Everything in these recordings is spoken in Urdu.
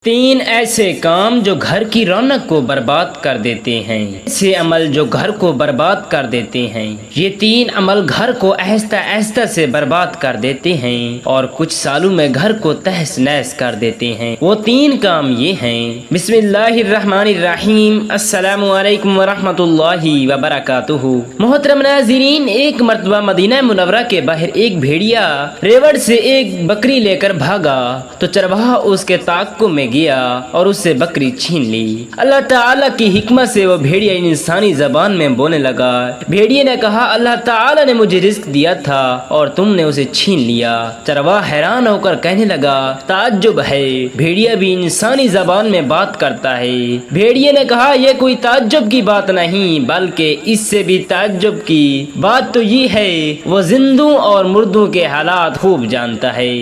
تین ایسے کام جو گھر کی رونق کو برباد کر دیتے ہیں، ایسے عمل جو گھر کو برباد کر دیتے ہیں۔ یہ تین عمل گھر کو آہستہ آہستہ سے برباد کر دیتے ہیں اور کچھ سالوں میں گھر کو تہس نہس کر دیتے ہیں۔ وہ تین کام یہ ہیں۔ بسم اللہ الرحمن الرحیم۔ السلام علیکم ورحمۃ اللہ وبرکاتہ۔ محترم ناظرین، ایک مرتبہ مدینہ منورہ کے باہر ایک بھیڑیا ریوڑ سے ایک بکری لے کر بھاگا تو چرواہا اس کے تعاقب میں گیا اور اس سے بکری چھین لی۔ اللہ تعالیٰ کی حکمت سے وہ بھیڑیا انسانی زبان میں بولنے لگا۔ بھیڑیے نے کہا، اللہ تعالیٰ نے مجھے رزق دیا تھا اور تم نے اسے چھین لیا۔ چرواہا حیران ہو کر کہنے لگا، تعجب ہے، بھیڑیا بھی انسانی زبان میں بات کرتا ہے۔ بھیڑیے نے کہا، یہ کوئی تعجب کی بات نہیں، بلکہ اس سے بھی تعجب کی بات تو یہ ہے وہ زندوں اور مردوں کے حالات خوب جانتا ہے،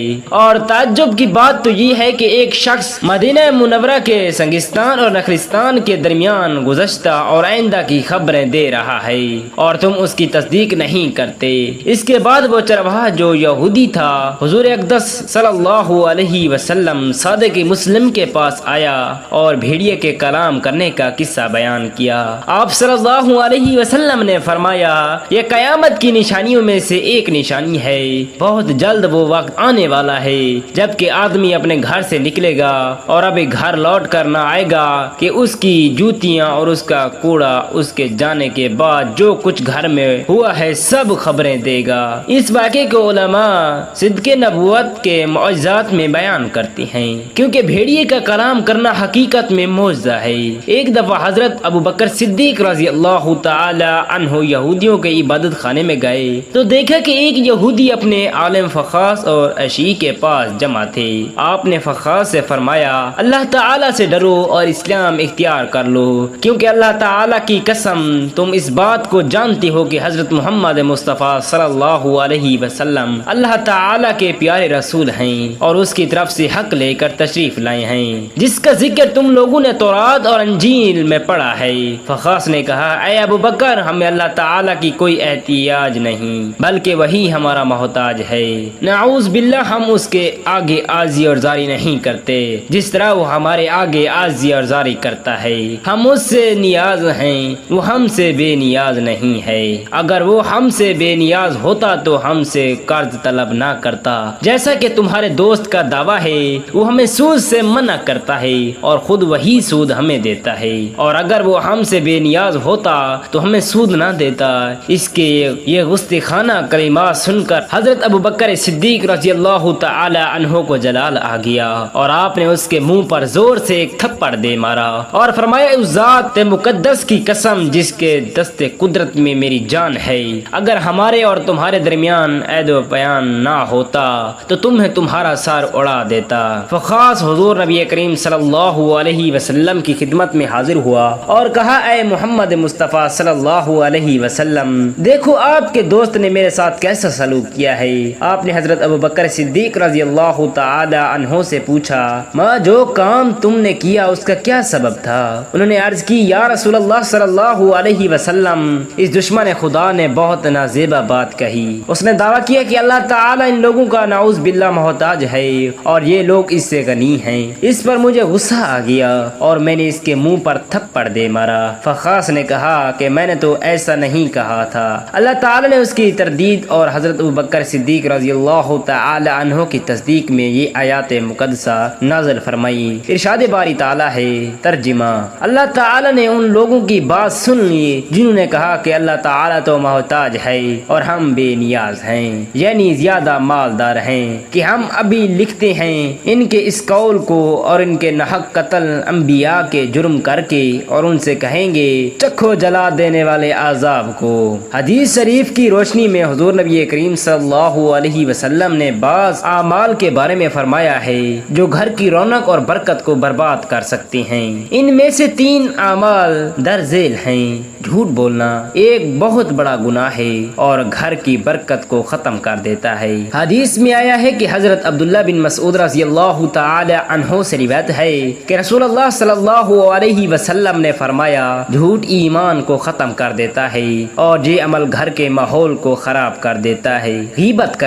اور تعجب کی بات تو یہ ہے کہ ایک شخص مدینہ منورہ کے سنگستان اور نخلستان کے درمیان گزشتہ اور آئندہ کی خبریں دے رہا ہے اور تم اس کی تصدیق نہیں کرتے۔ اس کے بعد وہ چرواہا جو یہودی تھا حضور اقدس صلی اللہ علیہ وسلم صادق مسلم کے پاس آیا اور بھیڑیے کے کلام کرنے کا قصہ بیان کیا۔ آپ صلی اللہ علیہ وسلم نے فرمایا، یہ قیامت کی نشانیوں میں سے ایک نشانی ہے، بہت جلد وہ وقت آنے والا ہے جبکہ آدمی اپنے گھر سے نکلے گا اور ابھی گھر لوٹ کر نہ آئے گا کہ اس کی جوتیاں اور اس کا کوڑا اس کے جانے کے بعد جو کچھ گھر میں ہوا ہے سب خبریں دے گا۔ اس واقعے کو علماء صدق نبوت کے معجزات میں بیان کرتے ہیں، کیونکہ بھیڑیے کا کلام کرنا حقیقت میں معجزہ ہے۔ ایک دفعہ حضرت ابو بکر صدیق رضی اللہ تعالی عنہ یہودیوں کے عبادت خانے میں گئے تو دیکھا کہ ایک یہودی اپنے عالم فخاص اور عشی کے پاس جمع تھے۔ آپ نے فخاص سے فرمایا، اللہ تعالیٰ سے ڈرو اور اسلام اختیار کر لو، کیونکہ اللہ تعالیٰ کی قسم تم اس بات کو جانتے ہو کہ حضرت محمد مصطفیٰ صلی اللہ علیہ وسلم اللہ تعالیٰ کے پیارے رسول ہیں اور اس کی طرف سے حق لے کر تشریف لائے ہیں، جس کا ذکر تم لوگوں نے تورات اور انجیل میں پڑھا ہے۔ فخاص نے کہا، اے ابو بکر، ہمیں اللہ تعالیٰ کی کوئی احتیاج نہیں، بلکہ وہی ہمارا محتاج ہے۔ نعوذ باللہ، ہم اس کے آگے عاجزی اور زاری نہیں کرتے جس طرح وہ ہمارے آگے عاجزی اور زاری کرتا ہے۔ ہم اس سے نیاز ہیں، وہ ہم سے بے نیاز نہیں ہے۔ اگر وہ ہم سے بے نیاز ہوتا تو ہم سے قرض طلب نہ کرتا، جیسا کہ تمہارے دوست کا دعویٰ ہے۔ وہ ہمیں سود سے منع کرتا ہے اور خود وہی سود ہمیں دیتا ہے، اور اگر وہ ہم سے بے نیاز ہوتا تو ہمیں سود نہ دیتا۔ اس کے یہ گستاخانہ کلمات سن کر حضرت ابو بکر صدیق رضی اللہ تعالی عنہ کو جلال آ گیا اور آپ نے اس کے منہ پر زور سے ایک تھپڑ دے مارا اور فرمایا، اس ذات مقدس کی قسم جس کے دست قدرت میں میری جان ہے، اگر ہمارے اور تمہارے درمیان عید و بیان نہ ہوتا تو تمہیں تمہارا سر اڑا دیتا۔ فخاص حضور نبی کریم صلی اللہ علیہ وسلم کی خدمت میں حاضر ہوا اور کہا، اے محمد مصطفیٰ صلی اللہ علیہ وسلم، دیکھو آپ کے دوست نے میرے ساتھ کیسا سلوک کیا ہے۔ آپ نے حضرت ابو بکر صدیق رضی اللہ تعالی عنہ سے پوچھا، ماں جو کام تم نے کیا اس کا کیا سبب تھا؟ انہوں نے عرض کی، یا رسول اللہ صلی اللہ علیہ وسلم، اس دشمن خدا نے بہت نازیبا بات کہی۔ اس نے دعویٰ کیا کہ اللہ تعالیٰ ان لوگوں کا نعوذ باللہ محتاج ہے اور یہ لوگ اس سے غنی ہیں۔ اس پر مجھے غصہ آ گیا اور میں نے اس کے منہ پر تھپڑ دے مارا۔ فخاص نے کہا کہ میں نے تو ایسا نہیں کہا تھا۔ اللہ تعالیٰ نے اس کی تردید اور حضرت ابو بکر صدیق رضی اللہ تعالی عنہ کی تصدیق میں یہ آیات مقدسہ نازل فرمائی۔ ارشاد باری تعالیٰ ہے، ترجمہ، اللہ تعالیٰ نے ان لوگوں کی بات سن لی جنہوں نے کہا کہ اللہ تعالیٰ تو محتاج ہے اور ہم بے نیاز ہیں، یعنی زیادہ مالدار ہیں، کہ ہم ابھی لکھتے ہیں ان کے اس قول کو اور ان کے نحق قتل انبیاء کے جرم کر کے، اور ان سے کہیں گے چکھو جلا دینے والے عذاب کو۔ حدیث شریف کی روشنی میں حضور نبی کریم صلی اللہ علیہ وسلم نے بعض اعمال کے بارے میں فرمایا ہے جو گھر کی رونق اور برکت کو برباد کر سکتے ہیں۔ ان میں سے تین اعمال درذیل ہیں جھوٹ بولنا ایک بہت بڑا گناہ ہے اور گھر کی برکت کو ختم کر دیتا ہے۔ حدیث میں آیا ہے کہ حضرت عبداللہ بن مسعود رضی اللہ تعالی عنہ سے روایت ہے کہ رسول اللہ صلی اللہ علیہ وسلم نے فرمایا، جھوٹ ایمان کو ختم کر دیتا ہے اور یہ عمل گھر کے ماحول کو خراب کر دیتا ہے۔ غیبت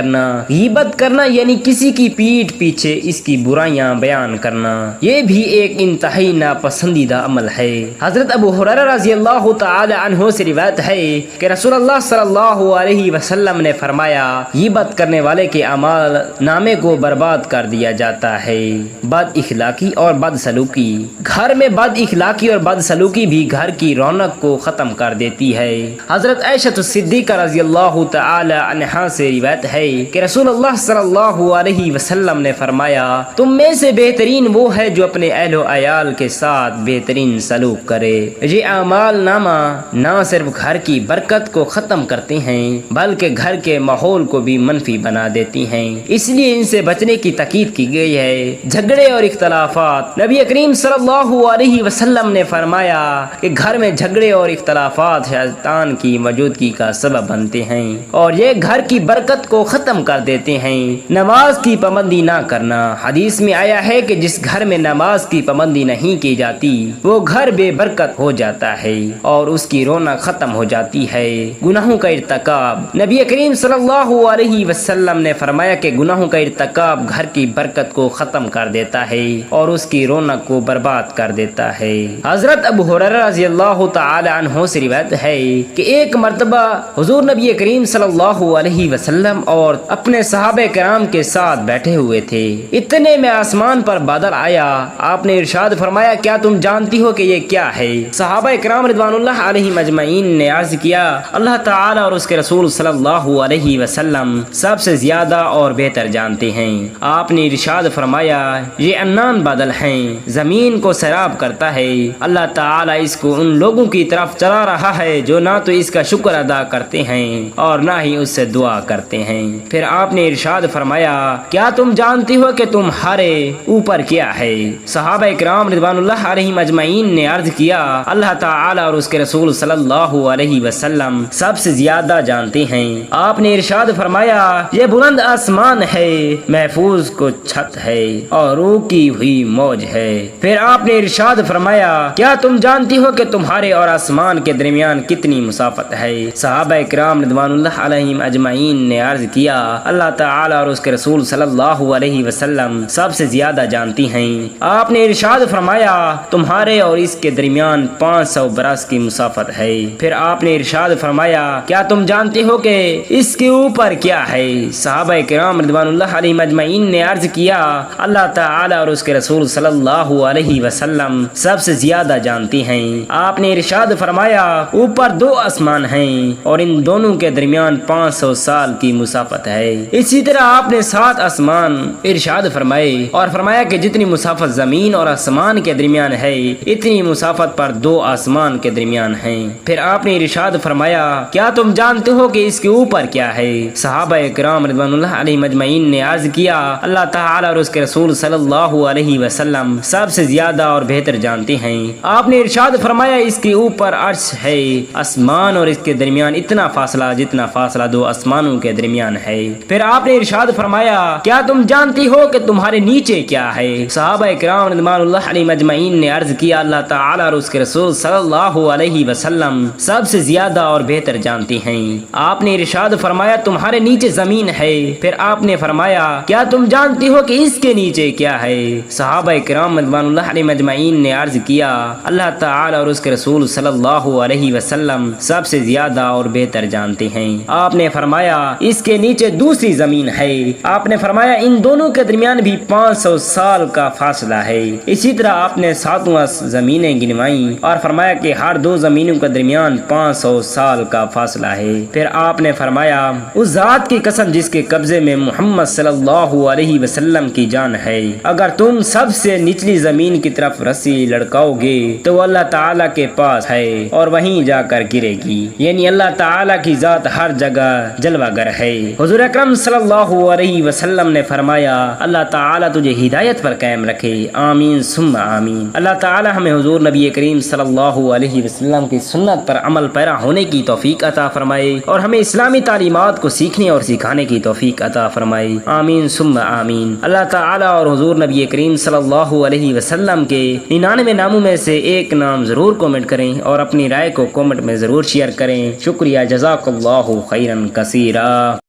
کرنا یعنی کسی کی پیٹھ پیچھے اس کی برائیاں بیان کرنا، یہ بھی ایک انتہائی ناپسندیدہ عمل ہے۔ حضرت ابو ہریرہ رضی اللہ تعالی عنہ سے روایت ہے کہ رسول اللہ صلی اللہ علیہ وسلم نے فرمایا، غیبت کرنے والے کے اعمال نامے کو برباد کر دیا جاتا ہے۔ بد اخلاقی اور بد سلوکی، گھر میں بد اخلاقی اور بد سلوکی بھی گھر کی رونق کو ختم کر دیتی ہے۔ حضرت عائشہ صدیقہ رضی اللہ تعالی عنہا سے روایت ہے کہ رسول اللہ صلی اللہ علیہ وسلم نے فرمایا، تم میں سے بہترین وہ ہے جو اپنے اہل و عیال کے ساتھ بہترین سلوک کرے۔ یہ اعمال نامہ نہ صرف گھر کی برکت کو ختم کرتے ہیں بلکہ گھر کے ماحول کو بھی منفی بنا دیتی ہیں، اس لیے ان سے بچنے کی تاکید کی گئی ہے۔ جھگڑے اور اختلافات، نبی کریم صلی اللہ علیہ وسلم نے فرمایا کہ گھر میں جھگڑے اور اختلافات شیطان کی موجودگی کا سبب بنتے ہیں اور یہ گھر کی برکت کو ختم کر دیتے ہیں۔ نماز کی پابندی نہ کرنا، حدیث میں آیا ہے کہ جس گھر میں نماز کی پابندی نہیں کی جاتی وہ گھر بے برکت ہو جاتا ہے اور اس کی رونق ختم ہو جاتی ہے۔ گناہوں کا ارتکاب، نبی کریم صلی اللہ علیہ وسلم نے فرمایا کہ گناہوں کا ارتکاب گھر کی برکت کو ختم کر دیتا ہے اور اس کی رونق کو برباد کر دیتا ہے۔ حضرت ابو ہریرہ رضی اللہ تعالی عنہ سے روایت ہے کہ ایک مرتبہ حضور نبی کریم صلی اللہ علیہ وسلم اور اپنے صحابہ کرام کے ساتھ بیٹھے ہوئے تھے، اتنے میں آسمان پر بادل آیا، آپ نے ارشاد فرمایا، کیا تم جانتی ہو کہ یہ کیا ہے؟ صحابہ کرام رضوان اللہ علیہم اجمعین نے عرض کیا، اللہ تعالی اور اس کے رسول صلی اللہ علیہ وسلم سب سے زیادہ اور بہتر جانتے ہیں۔ آپ نے ارشاد فرمایا، یہ انان بادل ہیں، زمین کو سیراب کرتا ہے، اللہ تعالی اس کو ان لوگوں کی طرف چلا رہا ہے جو نہ تو اس کا شکر ادا کرتے ہیں اور نہ ہی اس سے دعا کرتے ہیں۔ پھر آپ نے ارشاد فرمایا، کیا تم جانتی ہو کہ تمہارے اوپر کیا ہے؟ صحابہ کرام رضوان اللہ علیہم اجمعین نے عرض کیا، اللہ تعالی اور اس کے رسول صلی اللہ علیہ وسلم سب سے زیادہ جانتے ہیں۔ آپ نے ارشاد فرمایا، یہ بلند آسمان ہے، محفوظ کو چھت ہے اور روکی ہوئی موج ہے۔ پھر آپ نے ارشاد فرمایا، کیا تم جانتی ہو کہ تمہارے اور آسمان کے درمیان کتنی مسافت ہے؟ صحابہ کرام رضوان اللہ علیہم اجمعین نے عرض کیا، اللہ تعالی اور اس کے رسول صلی اللہ علیہ وسلم سب سے زیادہ جانتی ہیں۔ آپ نے ارشاد فرمایا، تمہارے اور اس کے درمیان 500 برس کی مسافت ہے۔ پھر آپ نے ارشاد فرمایا، کیا تم جانتے ہو کہ اس کے اوپر کیا ہے؟ صحابہ کرام رضوان اللہ علیہم اجمعین نے عرض کیا، اللہ تعالی اور اس کے رسول صلی اللہ علیہ وسلم سب سے زیادہ جانتی ہیں۔ آپ نے ارشاد فرمایا، اوپر 2 آسمان ہیں اور ان دونوں کے درمیان 500 سال کی مسافت ہے۔ اسی طرح آپ نے 7 آسمان ارشاد فرمائے اور فرمایا کہ جتنی مسافت زمین اور آسمان کے درمیان ہے اتنی مسافت پر 2 آسمان کے درمیان ہے۔ پھر آپ نے ارشاد فرمایا، کیا تم جانتے ہو کہ اس کے اوپر کیا ہے؟ صحابہ کرام رضوان اللہ علیہم اجمعین نے عرض کیا، اللہ تعالی اور اس کے رسول صلی اللہ علیہ وسلم سب سے زیادہ اور بہتر جانتے ہیں۔ آپ نے ارشاد فرمایا، اس کے اوپر عرش ہے، آسمان اور اس کے درمیان اتنا فاصلہ جتنا فاصلہ 2 آسمانوں کے درمیان ہے۔ پھر آپ نے ارشاد فرمایا، کیا تم جانتی ہو کہ تمہارے نیچے کیا ہے؟ صحابہ کرام رضوان اللہ علیہم اجمعین نے عرض کیا، اللہ تعالی اور اس کے رسول صلی اللہ علیہ وسلم سب سے زیادہ اور بہتر جانتے ہیں۔ آپ نے ارشاد فرمایا، تمہارے نیچے زمین ہے۔ پھر آپ نے فرمایا، کیا تم جانتی ہو کہ اس کے نیچے کیا ہے؟ صحابہ کرام رضوان اللہ علیہم اجمعین نے عرض کیا، اللہ تعالی اور اس کے رسول صلی اللہ علیہ وسلم سب سے زیادہ اور بہتر جانتے ہیں۔ آپ نے فرمایا، اس کے نیچے دوسری زمین ہے۔ آپ نے فرمایا، ان دونوں کے درمیان بھی 500 سال کا فاصلہ ہے۔ اسی طرح آپ نے 7 زمینیں گنوائیں اور فرمایا کہ ہر 2 زمینوں کے درمیان 500 سال کا فاصلہ ہے۔ پھر آپ نے فرمایا، اس ذات کی قسم جس کے قبضے میں محمد صلی اللہ علیہ وسلم کی جان ہے، اگر تم سب سے نچلی زمین کی طرف رسی لڑکاؤ گے تو وہ اللہ تعالی کے پاس ہے اور وہیں جا کر گرے گی، یعنی اللہ تعالی کی ذات ہر جگہ جلوہ گر ہے۔ حضور اکرم صلی اللہ علیہ وسلم نے فرمایا، اللہ تعالی تجھے ہدایت پر قائم رکھے، آمین ثم آمین۔ اللہ تعالی ہمیں حضور نبی کریم صلی اللہ علیہ وسلم کی سنت پر عمل پیرا ہونے کی توفیق عطا فرمائے اور ہمیں اسلامی تعلیمات کو سیکھنے اور سکھانے کی توفیق عطا فرمائے، آمین ثم آمین۔ اللہ تعالی اور حضور نبی کریم صلی اللہ علیہ وسلم کے 99 ناموں میں سے ایک نام ضرور کمنٹ کریں اور اپنی رائے کو کمنٹ میں ضرور شیئر کریں۔ شکریہ، جزاک اللہ خیرا کثیرا۔